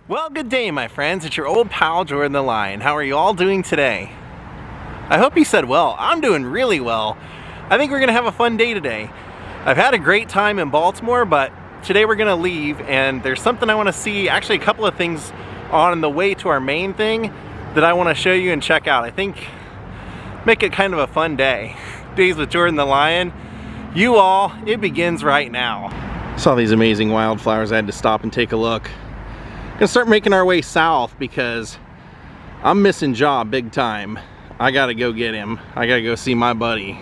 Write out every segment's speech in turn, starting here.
Well, good day, my friends. It's your old pal, Jordan the Lion. How are you all doing today? I hope you said well. I'm doing really well. I think we're going to have a fun day today. I've had a great time in Baltimore, but today we're going to leave, and there's something I want to see, actually a couple of things on the way to our main thing that I want to show you and check out. I think make it kind of a fun day. Daze with Jordan the Lion. You all, it begins right now. Saw these amazing wildflowers. I had to stop and take a look. Gonna start making our way south because I'm missing Ja big time. I gotta go get him. I gotta go see my buddy.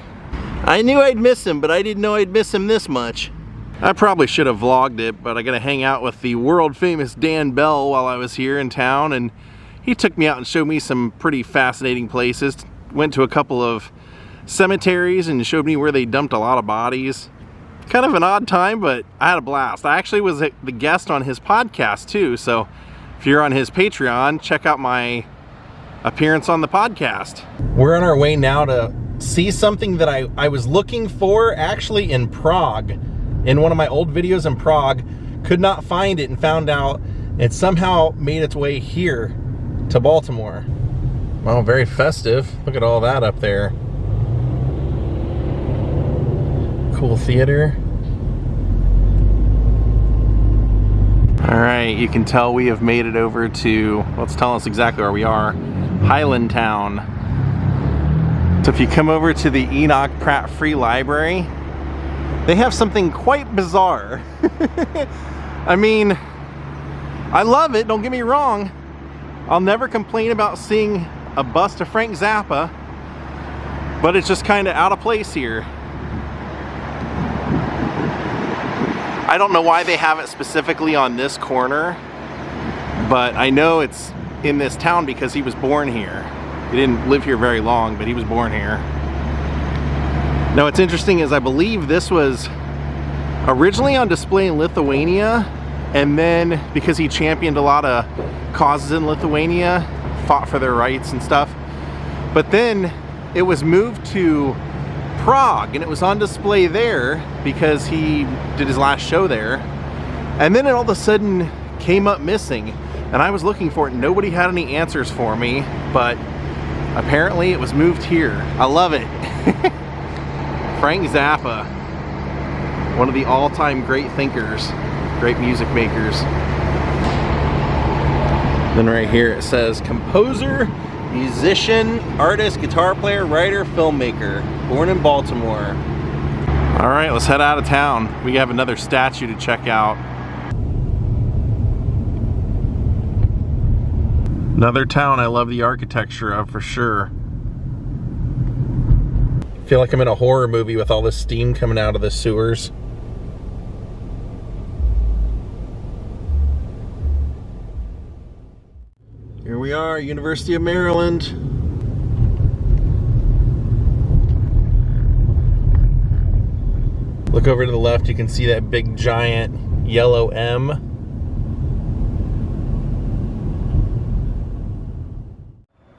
I knew I'd miss him, but I didn't know I'd miss him this much. I probably should have vlogged it, but I gotta hang out with the world famous Dan Bell while I was here in town, and he took me out and showed me some pretty fascinating places. Went to a couple of cemeteries and showed me where they dumped a lot of bodies. Kind of an odd time, but I had a blast. I actually was the guest on his podcast too, so if you're on his Patreon, check out my appearance on the podcast. We're on our way now to see something that I was looking for actually in Prague. In one of my old videos in Prague, could not find it and found out it somehow made its way here to Baltimore. Well, very festive. Look at all that up there. Cool theater. All right, you can tell we have made it over to, let's tell us exactly where we are, Highlandtown. So if you come over to the Enoch Pratt Free Library, they have something quite bizarre. I mean, I love it, don't get me wrong. I'll never complain about seeing a bust of Frank Zappa, but it's just kind of out of place here. I don't know why they have it specifically on this corner, but I know it's in this town because he was born here. He didn't live here very long, but he was born here. Now what's interesting is I believe this was originally on display in Lithuania, and then because he championed a lot of causes in Lithuania, fought for their rights and stuff, but then it was moved to Prague, and it was on display there because he did his last show there, and then it all of a sudden came up missing, and I was looking for it. Nobody had any answers for me, but apparently it was moved here. I love it. Frank Zappa, one of the all-time great thinkers, great music makers. Then right here it says composer, musician, artist, guitar player, writer, filmmaker, born in Baltimore. All right, let's head out of town. We have another statue to check out. Another town I love the architecture of for sure. I feel like I'm in a horror movie with all this steam coming out of the sewers. Here we are, University of Maryland. Look over to the left, you can see that big giant yellow M.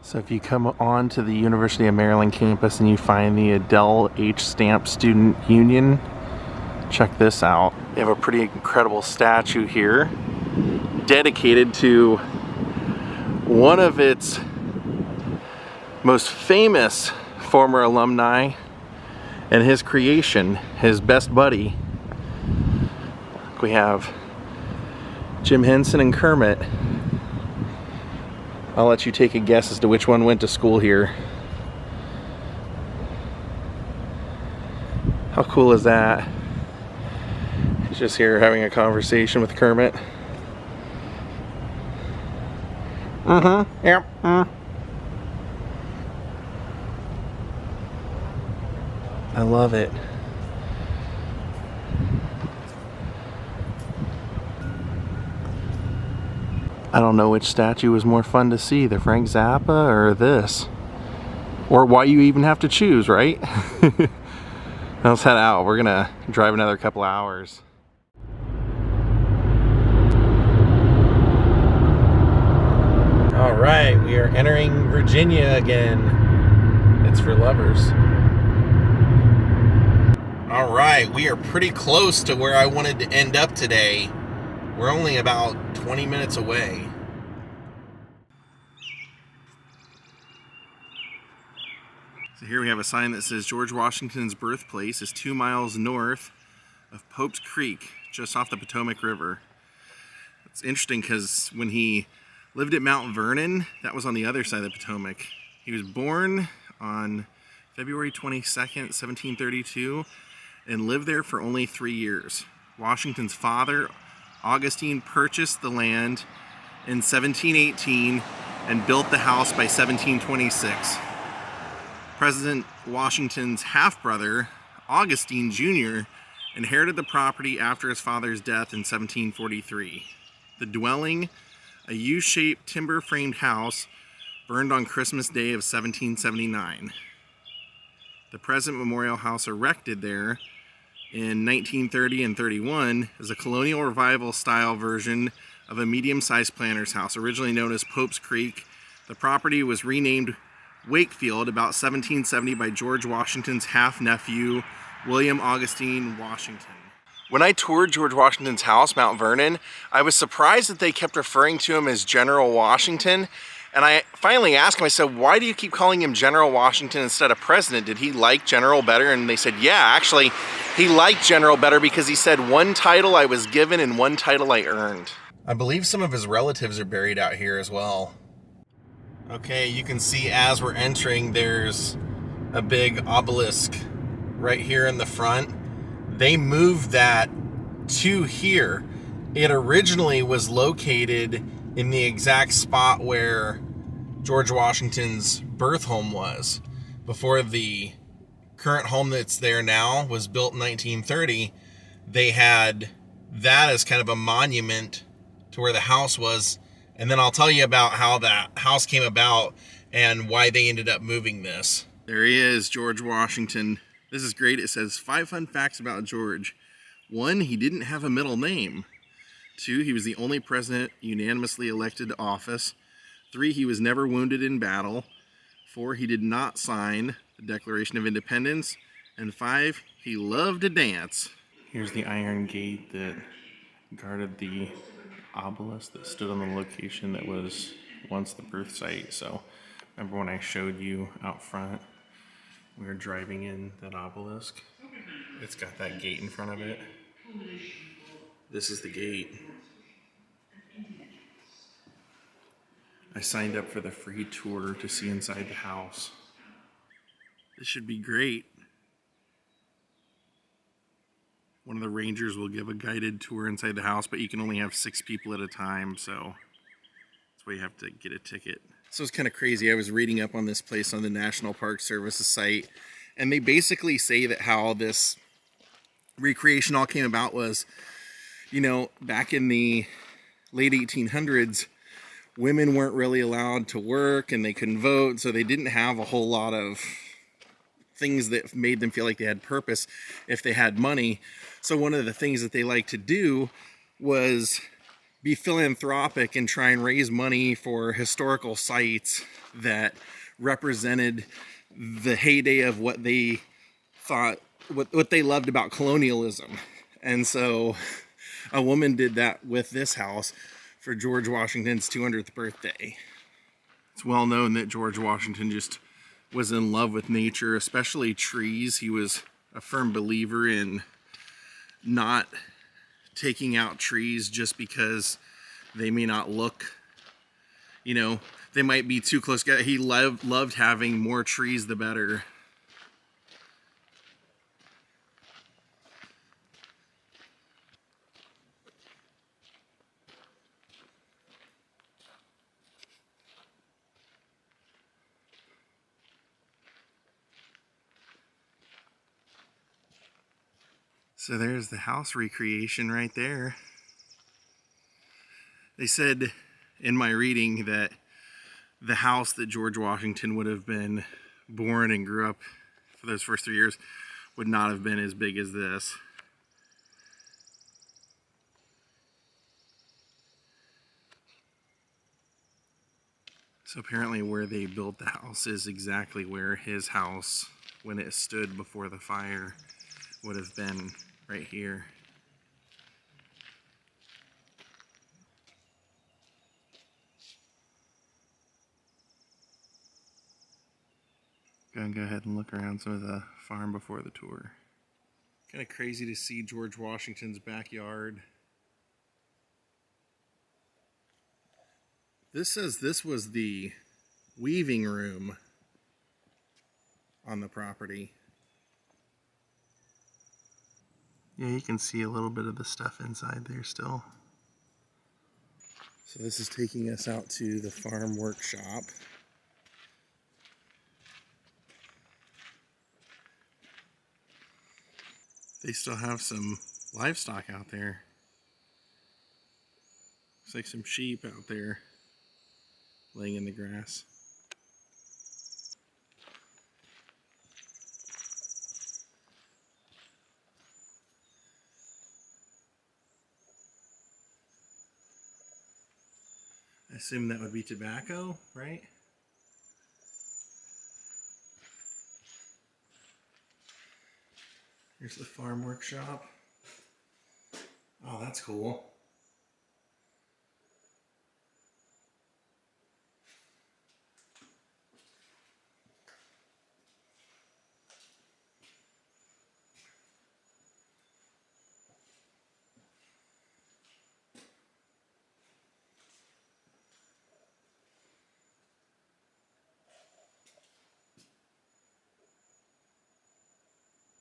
So if you come on to the University of Maryland campus and you find the Adele H. Stamp Student Union, check this out. They have a pretty incredible statue here dedicated to one of its most famous former alumni and his creation, his best buddy. We have Jim Henson and Kermit. I'll let you take a guess as to which one went to school here. How cool is that? He's just here having a conversation with Kermit. Yep. I love it. I don't know which statue was more fun to see, the Frank Zappa or this. Or why you even have to choose, right? Let's head out. We're gonna drive another couple hours. All right, we are entering Virginia again. It's for lovers. All right, we are pretty close to where I wanted to end up today. We're only about 20 minutes away. So here we have a sign that says George Washington's birthplace is 2 miles north of Pope's Creek, just off the Potomac River. It's interesting because when he lived at Mount Vernon, that was on the other side of the Potomac. He was born on February 22nd, 1732, and lived there for only 3 years. Washington's father, Augustine, purchased the land in 1718 and built the house by 1726. President Washington's half-brother, Augustine Jr., inherited the property after his father's death in 1743. The dwelling, a U-shaped timber-framed house, burned on Christmas Day of 1779. The present memorial house erected there in 1930 and 31 is a colonial revival-style version of a medium-sized planter's house, originally known as Pope's Creek. The property was renamed Wakefield about 1770 by George Washington's half-nephew, William Augustine Washington. When I toured George Washington's house, Mount Vernon, I was surprised that they kept referring to him as General Washington. And I finally asked him, I said, why do you keep calling him General Washington instead of President? Did he like General better? And they said, yeah, actually, he liked General better because he said, one title I was given and one title I earned. I believe some of his relatives are buried out here as well. Okay, you can see as we're entering, there's a big obelisk right here in the front. They moved that to here. It originally was located in the exact spot where George Washington's birth home was. Before the current home that's there now was built in 1930, they had that as kind of a monument to where the house was. And then I'll tell you about how that house came about and why they ended up moving this. There he is, George Washington. This is great. It says 5 fun facts about George. 1, he didn't have a middle name. 2, he was the only president unanimously elected to office. 3, he was never wounded in battle. 4, he did not sign the Declaration of Independence. And 5, he loved to dance. Here's the iron gate that guarded the obelisk that stood on the location that was once the birth site. So remember when I showed you out front, we were driving in that obelisk. It's got that gate in front of it. This is the gate. I signed up for the free tour to see inside the house. This should be great. One of the rangers will give a guided tour inside the house, but you can only have 6 people at a time, so that's why you have to get a ticket. So it's kind of crazy. I was reading up on this place on the National Park Service's site, and they basically say that how this recreation all came about was, you know, back in the late 1800s, women weren't really allowed to work and they couldn't vote, so they didn't have a whole lot of things that made them feel like they had purpose if they had money. So one of the things that they liked to do was be philanthropic and try and raise money for historical sites that represented the heyday of what they thought, what they loved about colonialism. And so a woman did that with this house for George Washington's 200th birthday. It's well known that George Washington just was in love with nature, especially trees. He was a firm believer in not taking out trees just because they may not look, you know, they might be too close. He loved having more trees the better. So there's the house recreation right there. They said in my reading that the house that George Washington would have been born and grew up for those first 3 years would not have been as big as this. So apparently where they built the house is exactly where his house, when it stood before the fire, would have been, right here. Gonna go ahead and look around some of the farm before the tour. Kind of crazy to see George Washington's backyard. This says this was the weaving room on the property. Yeah, you can see a little bit of the stuff inside there still. So this is taking us out to the farm workshop. They still have some livestock out there. Looks like some sheep out there laying in the grass. I assume that would be tobacco, right? Here's the farm workshop. Oh, that's cool.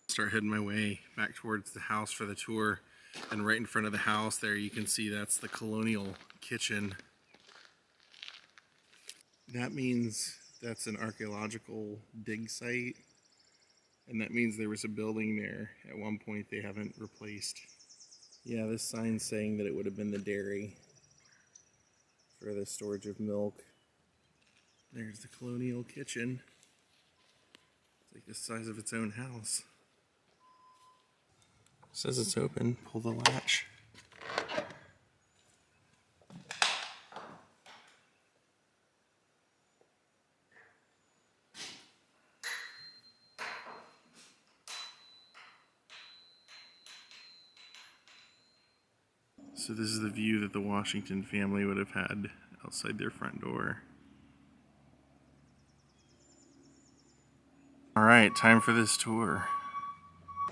Start heading my way back towards the house for the tour, and right in front of the house there you can see that's the colonial kitchen. That means that's an archaeological dig site, and that means there was a building there at one point they haven't replaced. Yeah, this sign's saying that it would have been the dairy for the storage of milk. There's the colonial kitchen. It's like the size of its own house. Says it's open. Pull the latch. So this is the view that the Washington family would have had outside their front door. All right, time for this tour.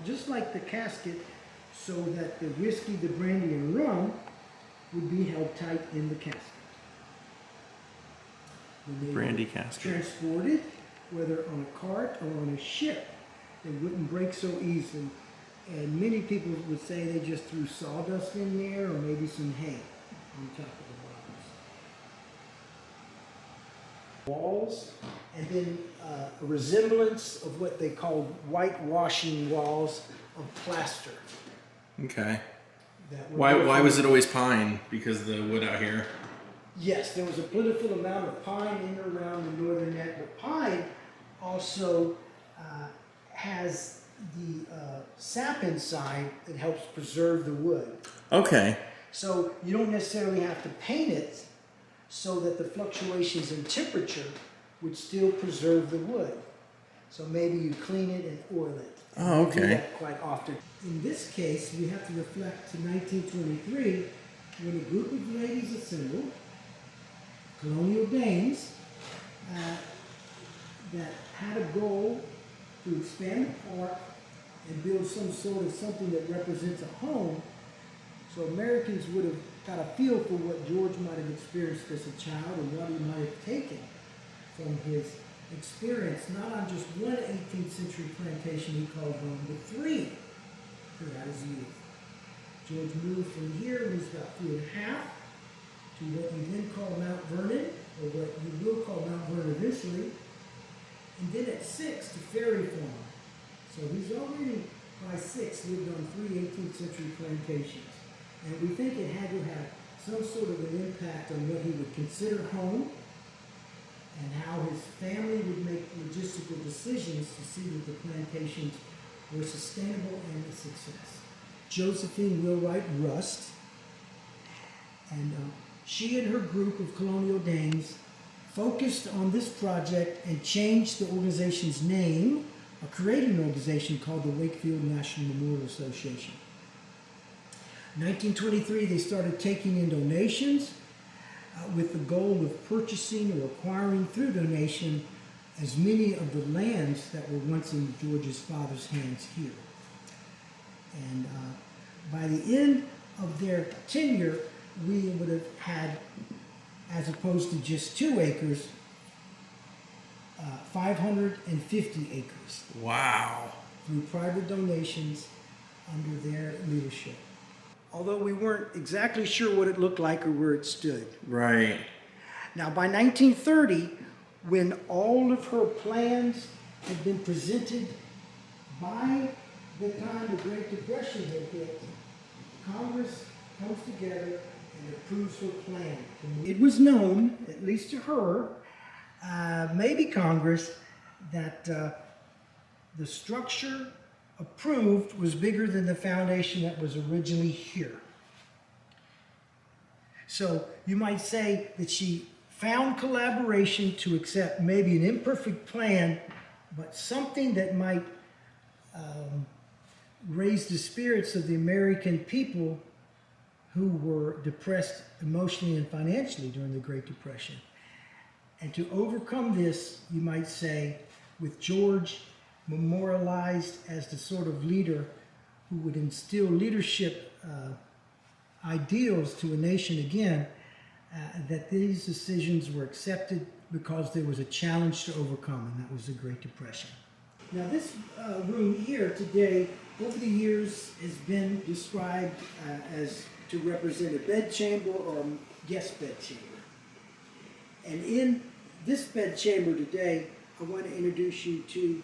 Just like the casket, so that the whiskey, the brandy, and rum would be held tight in the casket. When they Brandy were casket. transported, whether on a cart or on a ship, they wouldn't break so easily. And many people would say they just threw sawdust in there, or maybe some hay on top of the bottles. Walls, and then a resemblance of what they called whitewashing walls of plaster. Okay. Why was it always pine? Because of the wood out here? Yes, there was a plentiful amount of pine in and around the northern neck, but pine also has the sap inside that helps preserve the wood. Okay. So you don't necessarily have to paint it so that the fluctuations in temperature would still preserve the wood. So maybe you clean it and oil it. Oh, okay. We do that quite often. In this case, we have to reflect to 1923 when a group of ladies assembled, colonial dames, that had a goal to expand the park and build some sort of something that represents a home. So Americans would have got a feel for what George might have experienced as a child and what he might have taken from his experience, not on just one 18th century plantation he called home, but three throughout his youth. George moved from here when he was about 3.5 to what you then call Mount Vernon, or what you will call Mount Vernon eventually, and then at 6 to Ferry Farm. So he's already, by 6, lived on 3 18th century plantations. And we think it had to have some sort of an impact on what he would consider home and how his family would make logistical decisions to see that the plantations were sustainable and a success. Josephine Wheelwright Rust, and she and her group of colonial dames focused on this project and changed the organization's name, or created an organization called the Wakefield National Memorial Association. In 1923, they started taking in donations with the goal of purchasing or acquiring through donation as many of the lands that were once in George's father's hands here. And by the end of their tenure, we would have had, as opposed to just 2 acres, 550 acres. Wow. Through private donations under their leadership. Although we weren't exactly sure what it looked like or where it stood. Right. Now, by 1930, when all of her plans had been presented, by the time the Great Depression had hit, Congress comes together and approves her plan. It was known, at least to her, maybe Congress, that the structure approved was bigger than the foundation that was originally here. So you might say that she found collaboration to accept maybe an imperfect plan, but something that might raise the spirits of the American people who were depressed emotionally and financially during the Great Depression. And to overcome this, you might say, with George memorialized as the sort of leader who would instill leadership ideals to a nation again, that these decisions were accepted because there was a challenge to overcome, and that was the Great Depression. Now this room here today, over the years, has been described as to represent a bedchamber or a guest bedchamber. And in this bedchamber today, I want to introduce you to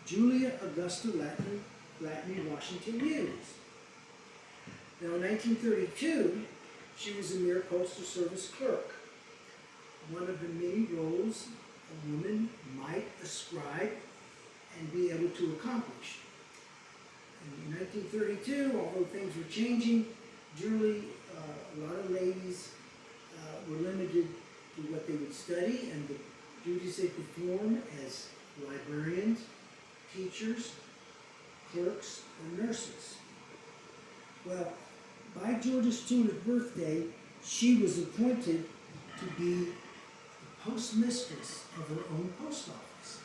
Julia Augusta Latney Washington Hughes. Now in 1932, she was a mere Postal Service clerk, one of the many roles a woman might ascribe and be able to accomplish. In 1932, although things were changing, Julie, a lot of ladies were limited to what they would study and the duties they perform as librarians, teachers, clerks, or nurses. Well, by George's 200th birthday, she was appointed to be the postmistress of her own post office.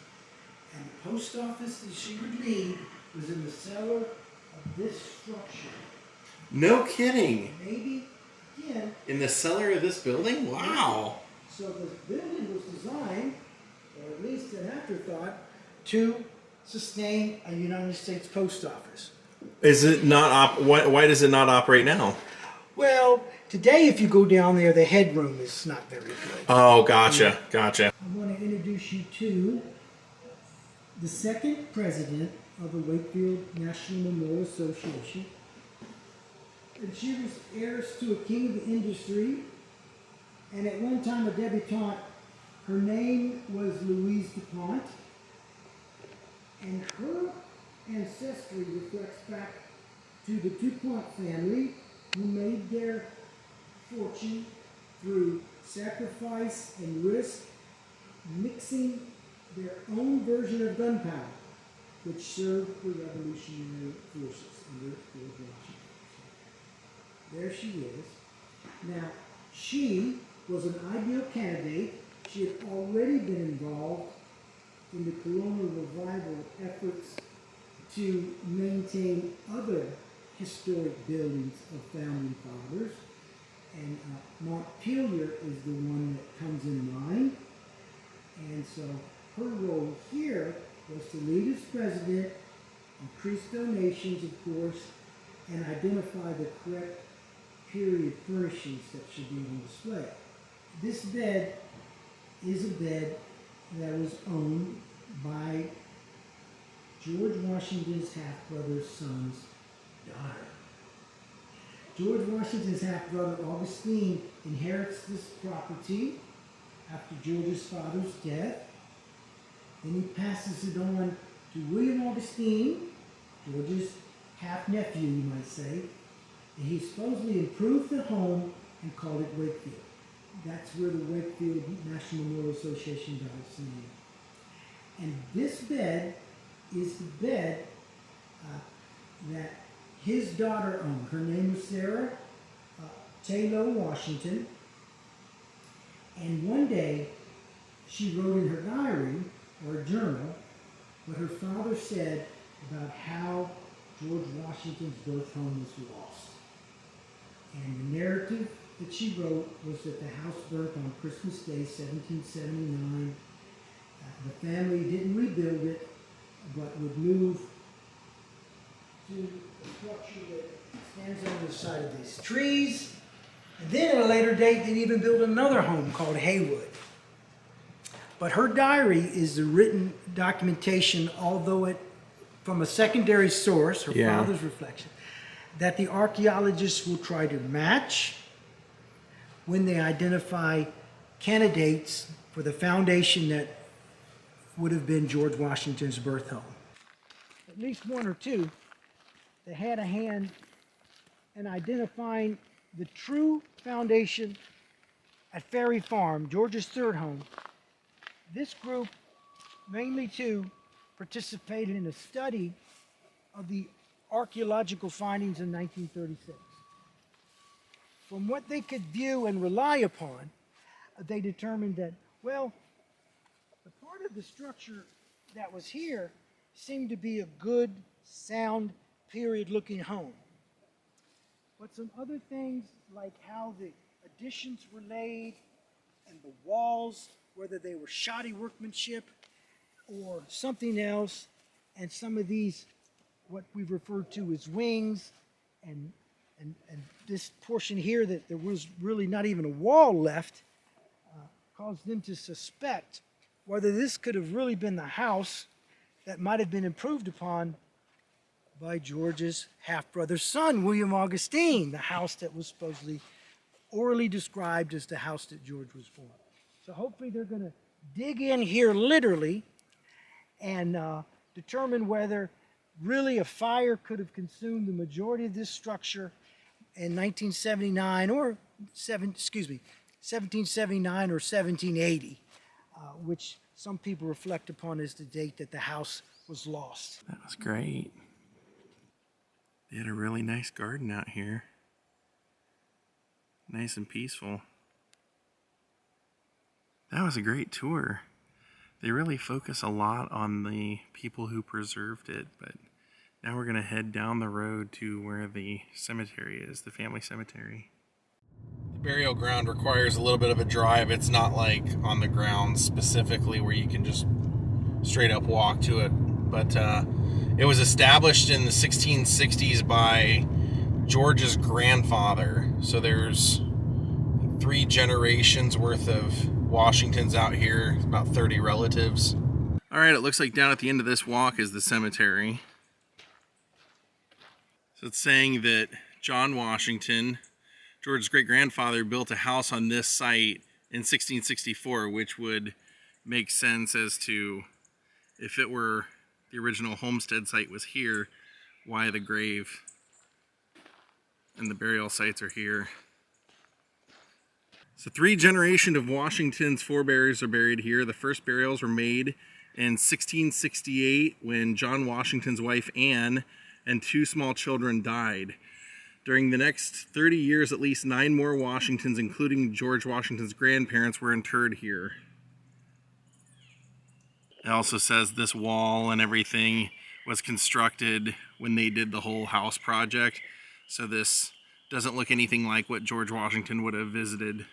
And the post office that she would lead was in the cellar of this structure. No kidding. Maybe, again... In the cellar of this building? Wow. So the building was designed, or at least an afterthought, to sustain a United States post office. Is it not why does it not operate now? Well, today if you go down there, the headroom is not very good. Oh, gotcha. I want to introduce you to the second president of the Wakefield National Memorial Association. And she was heiress to a king of the industry, and at one time a debutante. Her name was Louise DuPont, and her ancestry reflects back to the DuPont family, who made their fortune through sacrifice and risk, mixing their own version of gunpowder, which served the revolutionary forces under George Washington. There she is. Now, she was an ideal candidate. She had already been involved in the colonial revival efforts to maintain other historic buildings of founding fathers. And Montpelier is the one that comes in mind. And so her role here was to lead as president, increase donations, of course, and identify the correct period furnishings that should be on display. This bed is a bed that was owned by George Washington's half-brother's son's daughter. George Washington's half-brother Augustine inherits this property, after George's father's death. Then he passes it on to William Augustine, George's half-nephew, you might say. And he supposedly improved the home and called it Wakefield. That's where the Wakefield National Memorial Association got its name. And this bed is the bed that his daughter owned. Her name was Sarah Taylor Washington. And one day, she wrote in her diary, or a journal, what her father said about how George Washington's birth home was lost. And the narrative that she wrote was that the house burnt on Christmas Day, 1779. The family didn't rebuild it, but would move to a structure that stands on the side of these trees. And then at a later date, they'd even build another home called Haywood. But her diary is the written documentation, although it, from a secondary source, her father's reflection, that the archaeologists will try to match when they identify candidates for the foundation that would have been George Washington's birth home. At least one or two that had a hand in identifying the true foundation at Ferry Farm, George's third home. This group, mainly two, participated in a study of the archaeological findings in 1936. From what they could view and rely upon, they determined that, well, the part of the structure that was here seemed to be a good, sound, period-looking home. But some other things, like how the additions were laid and the walls, whether they were shoddy workmanship or something else, and some of these, what we've referred to as wings, and this portion here that there was really not even a wall left, caused them to suspect whether this could have really been the house that might have been improved upon by George's half-brother's son, William Augustine, the house that was supposedly orally described as the house that George was born. So hopefully they're going to dig in here literally and determine whether really a fire could have consumed the majority of this structure in 1979 or 1779 or 1780, which some people reflect upon as the date that the house was lost. That was great. They had a really nice garden out here. Nice and peaceful. That was a great tour. They really focus a lot on the people who preserved it, but now we're going to head down the road to where the cemetery is, the family cemetery. The burial ground requires a little bit of a drive. It's not like on the ground specifically where you can just straight up walk to it, but it was established in the 1660s by George's grandfather. So there's 3 generations worth of Washingtons out here, about 30 relatives. All right, it looks like down at the end of this walk is the cemetery. So it's saying that John Washington, George's great-grandfather, built a house on this site in 1664, which would make sense as to if it were the original homestead site was here, why the grave and the burial sites are here. So 3 generations of Washington's forebears are buried here. The first burials were made in 1668 when John Washington's wife Anne and 2 small children died. During the next 30 years, at least 9 more Washingtons, including George Washington's grandparents, were interred here. It also says this wall and everything was constructed when they did the whole house project. So this doesn't look anything like what George Washington would have visited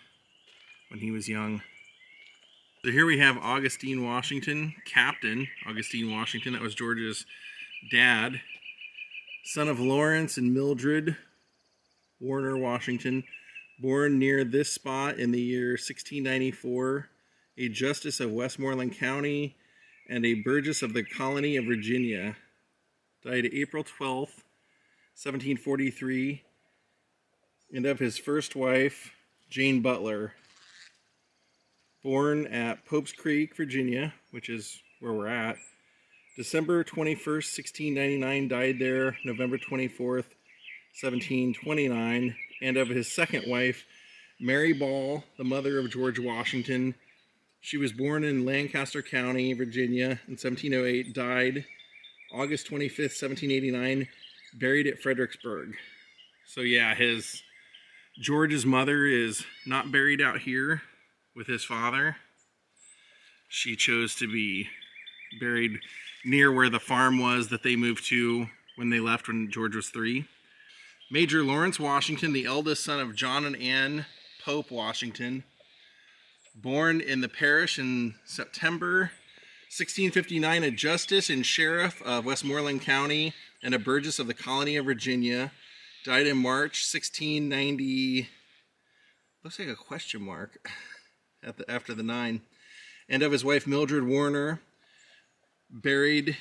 when he was young. So here we have Augustine Washington, Captain Augustine Washington. That was George's dad, son of Lawrence and Mildred Warner Washington, born near this spot in the year 1694, a justice of Westmoreland County and a burgess of the colony of Virginia. Died April 12th, 1743, and of his first wife, Jane Butler, born at Pope's Creek, Virginia, which is where we're at. December 21st, 1699, died there. November 24th, 1729. And of his second wife, Mary Ball, the mother of George Washington. She was born in Lancaster County, Virginia in 1708, died August 25th, 1789, buried at Fredericksburg. So yeah, George's mother is not buried out here with his father. She chose to be buried near where the farm was that they moved to when they left when George was 3. Major Lawrence Washington, the eldest son of John and Ann Pope Washington, born in the parish in September 1659, a justice and sheriff of Westmoreland County and a burgess of the colony of Virginia, died in March 1690, looks like a question mark after the 9, and of his wife Mildred Warner, buried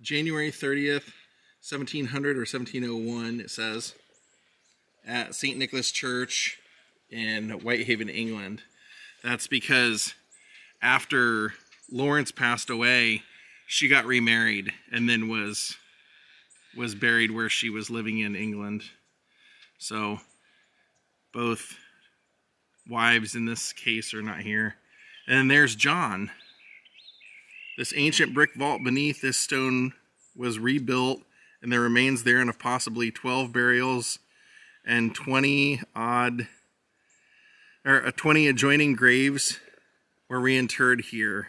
January 30th, 1700 or 1701, it says, at St. Nicholas Church in Whitehaven, England. That's because after Lawrence passed away, she got remarried and then was buried where she was living in England. So both wives in this case are not here. And then there's John. This ancient brick vault beneath this stone was rebuilt, and there remains there of possibly 12 burials and 20 adjoining graves were reinterred here.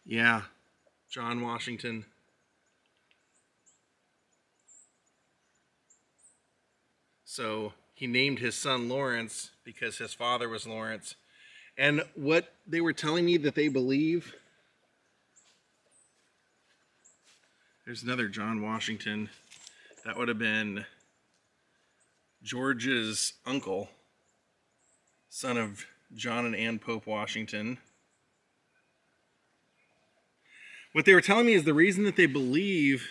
Yeah, John Washington. So he named his son Lawrence because his father was Lawrence. And what they were telling me that they believe, there's another John Washington. That would have been George's uncle, son of John and Ann Pope Washington. What they were telling me is the reason that they believe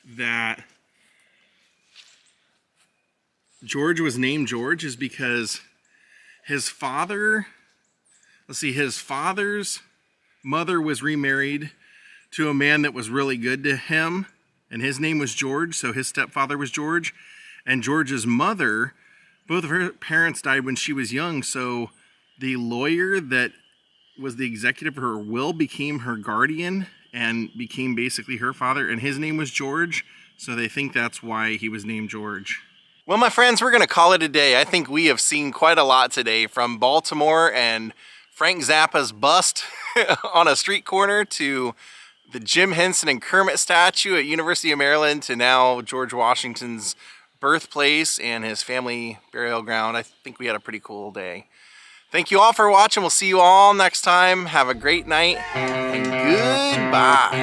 that George was named George is because his father's mother was remarried to a man that was really good to him, and his name was George, so his stepfather was George. And George's mother, both of her parents died when she was young, so the lawyer that was the executive of her will became her guardian and became basically her father, and his name was George, so they think that's why he was named George. Well, my friends, we're going to call it a day. I think we have seen quite a lot today, from Baltimore and Frank Zappa's bust on a street corner to the Jim Henson and Kermit statue at University of Maryland to now George Washington's birthplace and his family burial ground. I think we had a pretty cool day. Thank you all for watching. We'll see you all next time. Have a great night and goodbye.